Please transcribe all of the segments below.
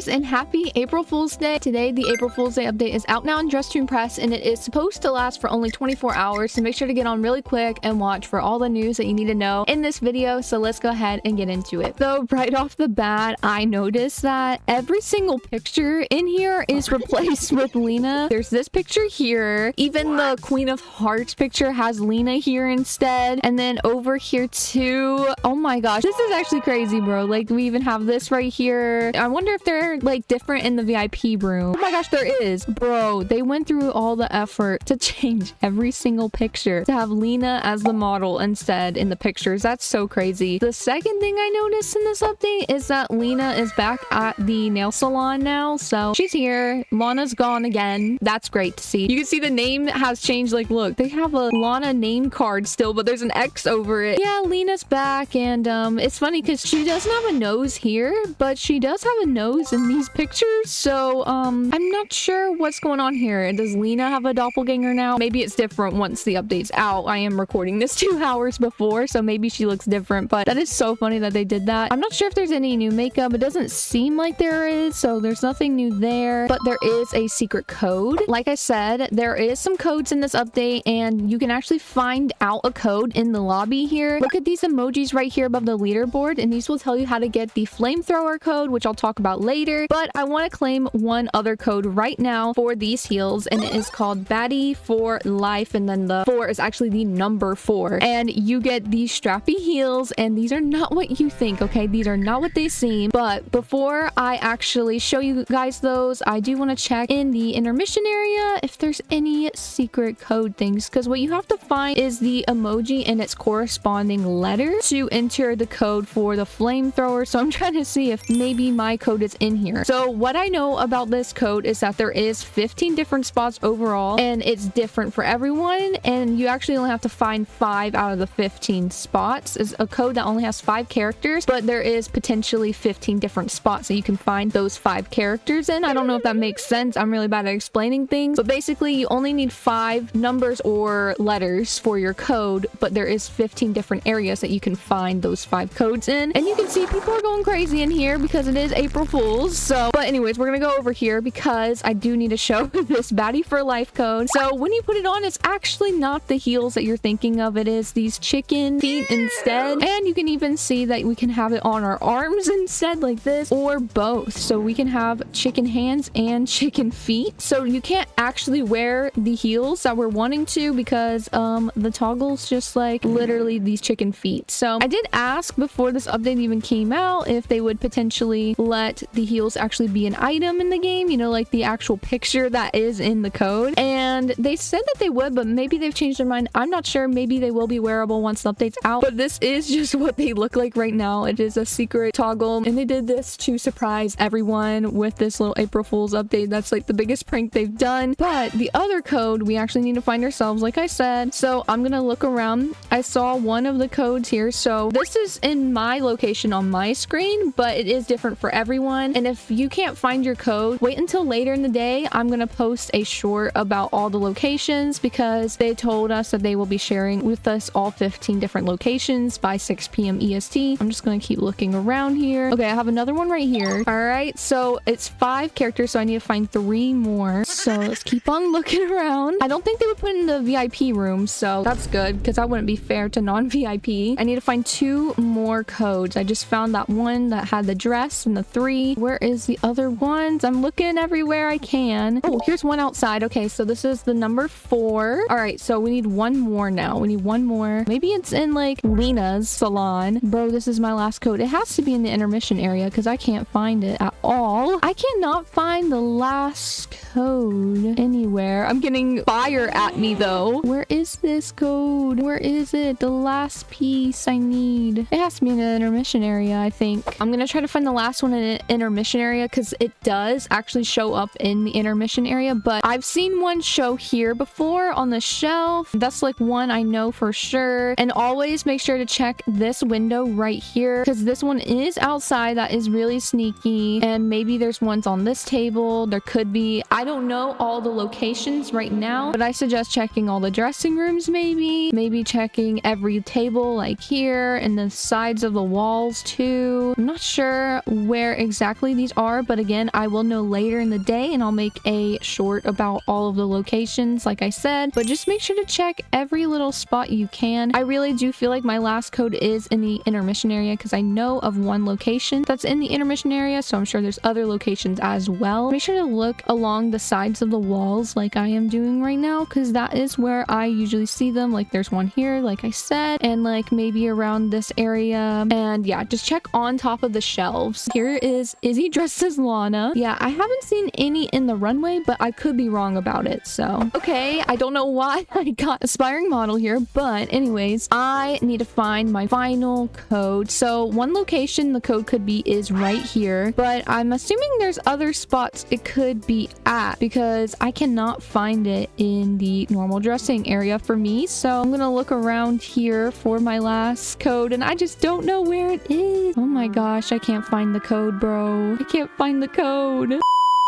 guys, and happy April Fool's Day. Today, the April Fool's Day update is out now in Dress2 Press, and it is supposed to last for only 24 hours, so make sure to get on really quick and watch for all the news that you need to know in this video. So let's go ahead and get into it. So right off the bat, I noticed that every single picture in here is replaced with Lina. There's this picture here. Even the Queen of Hearts picture has Lina here instead. And then over here too. Oh my gosh, this is actually crazy, bro. Like, we even have this right here. I wonder if they're like different in the VIP room. Oh my gosh, there is. Bro, they went through all the effort to change every single picture to have Lina as the model instead in the pictures. That's so crazy. The second thing I noticed in this update is that Lina is back at the nail salon now. So she's here. Lana's gone again. That's great to see. You can see the name has changed. Like, look, they have a Lana name card still, but there's an X over it. Yeah, Lina's back, and it's funny because she doesn't have a nose here, but she does have a nose in these pictures. So I'm not sure what's going on here. Does Lina have a doppelganger now? Maybe it's different once the update's out. I am recording this 2 hours before, so maybe she looks different, but that is so funny that they did that. I'm not sure if there's any new makeup. It doesn't seem like there is, so there's nothing new there, but there is a secret code. Like I said, there is some codes in this update, and you can actually find out a code in the lobby here. Look at these emojis right here above the leaderboard, and these will tell you how to get the flamethrower code, which I'll talk about later. But I want to claim one other code right now for these heels, and it is called Baddie for Life, and then the 4 is actually the number 4, and you get these strappy heels, and these are not what you think, okay? These are not what they seem. But before I actually show you guys those, I do want to check in the intermission area if there's any secret code things, because what you have to find is the emoji and its corresponding letter to enter the code for the flamethrower. So I'm trying to see if maybe my code is in here. So what I know about this code is that there is 15 different spots overall, and it's different for everyone, and you actually only have to find 5 out of the 15 spots. It's a code that only has 5 characters, but there is potentially 15 different spots that you can find those 5 characters in. I don't know if that makes sense. I'm really bad at explaining things, but basically you only need 5 numbers or letters for your code, but there is 15 different areas that you can find those 5 codes in. And you can see people are going crazy in here because it is April Fool's. So, but anyways, we're gonna go over here because I do need to show this Baddie for Life code. So when you put it on, it's actually not the heels that you're thinking of. It is these chicken feet instead. And you can even see that we can have it on our arms instead, like this, or both. So we can have chicken hands and chicken feet. So you can't actually wear the heels that we're wanting to because the toggle's just like literally these chicken feet. So I did ask before this update even came out if they would potentially let the heels actually be an item in the game, you know, like the actual picture that is in the code, and they said that they would, but maybe they've changed their mind. I'm not sure. Maybe they will be wearable once the update's out, but this is just what they look like right now. It is a secret toggle, and they did this to surprise everyone with this little April Fool's update. That's like the biggest prank they've done. But the other code we actually need to find ourselves, like I said. So I'm gonna look around. I saw one of the codes here. So this is in my location on my screen, but it is different for everyone. And if you can't find your code, wait until later in the day. I'm gonna post a short about all the locations because they told us that they will be sharing with us all 15 different locations by 6 p.m. EST. I'm just gonna keep looking around here. Okay, I have another one right here. All right, so it's 5 characters, so I need to find 3 more. So let's keep on looking around. I don't think they would put in the VIP room, so that's good because that wouldn't be fair to non-VIP. I need to find 2 more codes. I just found that one that had the dress and the 3. Where is the other ones? I'm looking everywhere I can. Oh, here's one outside. Okay, so this is the number 4. All right, so we need 1 more now. We need 1 more. Maybe it's in like Lina's salon. Bro, this is my last code. It has to be in the intermission area because I can't find it at all. I cannot find the last code anywhere. I'm getting fire at me though. Where is this code? Where is it? The last piece I need. It has to be in the intermission area, I think. I'm gonna try to find the last one in the intermission area because it does actually show up in the intermission area, but I've seen one show here before on the shelf. That's like one I know for sure. And always make sure to check this window right here because this one is outside. That is really sneaky. And and maybe there's ones on this table. There could be. I don't know all the locations right now, but I suggest checking all the dressing rooms, maybe checking every table like here and the sides of the walls too. I'm not sure where exactly these are, but again, I will know later in the day and I'll make a short about all of the locations like I said, but just make sure to check every little spot you can. I really do feel like my last code is in the intermission area because I know of one location that's in the intermission area, so I'm sure there's other locations as well. Make sure to look along the sides of the walls like I am doing right now because that is where I usually see them. Like there's one here like I said, and like maybe around this area, and yeah, just check on top of the shelves. Here is Izzy dressed as Lana. Yeah, I haven't seen any in the runway, but I could be wrong about it. So okay, I don't know why I got aspiring model here, but anyways, I need to find my final code. So one location the code could be is right here, but I'm assuming there's other spots it could be at because I cannot find it in the normal dressing area for me. So I'm gonna look around here for my last code and I just don't know where it is. Oh my gosh, I can't find the code, bro. I can't find the code.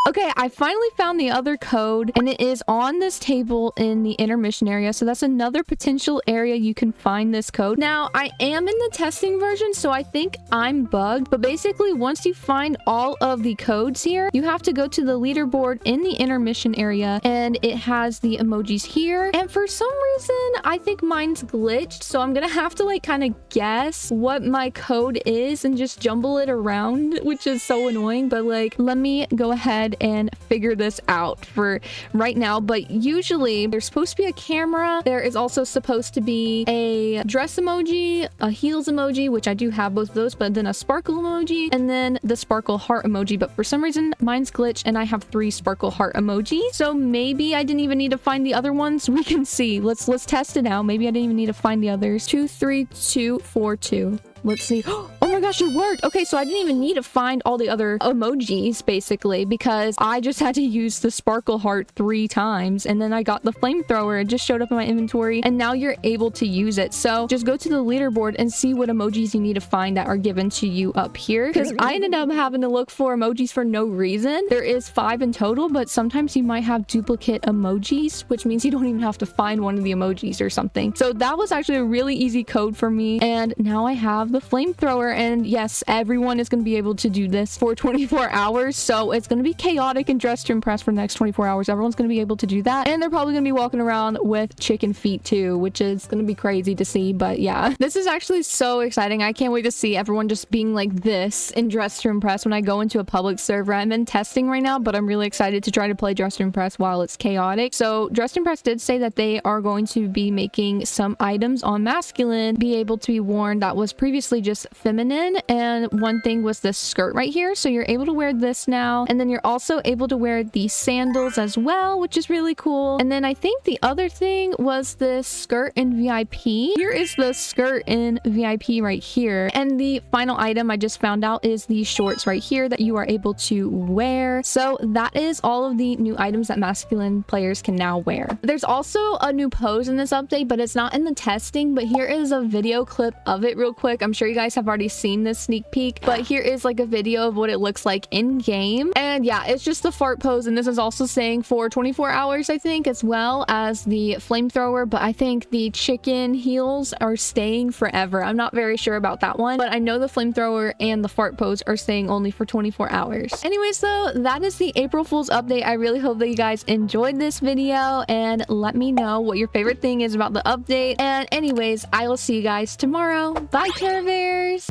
Okay, I finally found the other code and it is on this table in the intermission area. So that's another potential area you can find this code. Now, I am in the testing version, so I think I'm bugged. But basically, once you find all of the codes here, you have to go to the leaderboard in the intermission area and it has the emojis here. And for some reason, I think mine's glitched. So I'm gonna have to like kind of guess what my code is and just jumble it around, which is so annoying. But like, let me go ahead and figure this out for right now. But usually there's supposed to be a camera. There is also supposed to be a dress emoji, a heels emoji, which I do have both of those, but then a sparkle emoji and then the sparkle heart emoji. But for some reason mine's glitched and I have 3 sparkle heart emojis. So maybe I didn't even need to find the other ones. We can see. Let's test it out. Maybe I didn't even need to find the others. 2 3 2 4 2. Let's see. Oh my gosh, it worked. Okay, so I didn't even need to find all the other emojis basically because I just had to use the sparkle heart 3 times and then I got the flamethrower. It just showed up in my inventory and now you're able to use it. So just go to the leaderboard and see what emojis you need to find that are given to you up here because I ended up having to look for emojis for no reason. There is 5 in total, but sometimes you might have duplicate emojis, which means you don't even have to find one of the emojis or something. So that was actually a really easy code for me and now I have the flamethrower. And yes, everyone is going to be able to do this for 24 hours. So it's going to be chaotic and dress to impress for the next 24 hours. Everyone's going to be able to do that. And they're probably going to be walking around with chicken feet too, which is going to be crazy to see. But yeah, this is actually so exciting. I can't wait to see everyone just being like this in dress to impress when I go into a public server. I'm in testing right now, but I'm really excited to try to play dress to impress while it's chaotic. So dress to impress did say that they are going to be making some items on masculine be able to be worn that was previously just feminine, and one thing was this skirt right here, so you're able to wear this now, and then you're also able to wear the sandals as well, which is really cool. And then I think the other thing was this skirt in VIP. Here is the skirt in VIP right here, and the final item I just found out is the shorts right here that you are able to wear. So that is all of the new items that masculine players can now wear. There's also a new pose in this update, but it's not in the testing. But here is a video clip of it real quick. I'm sure you guys have already seen this sneak peek, but here is like a video of what it looks like in game. And yeah, it's just the fart pose, and this is also saying for 24 hours I think, as well as the flamethrower. But I think the chicken heels are staying forever. I'm not very sure about that one, but I know the flamethrower and the fart pose are staying only for 24 hours. Anyways though, that is the April Fool's update. I really hope that you guys enjoyed this video and let me know what your favorite thing is about the update. And anyways, I will see you guys tomorrow. Bye, Care Bears!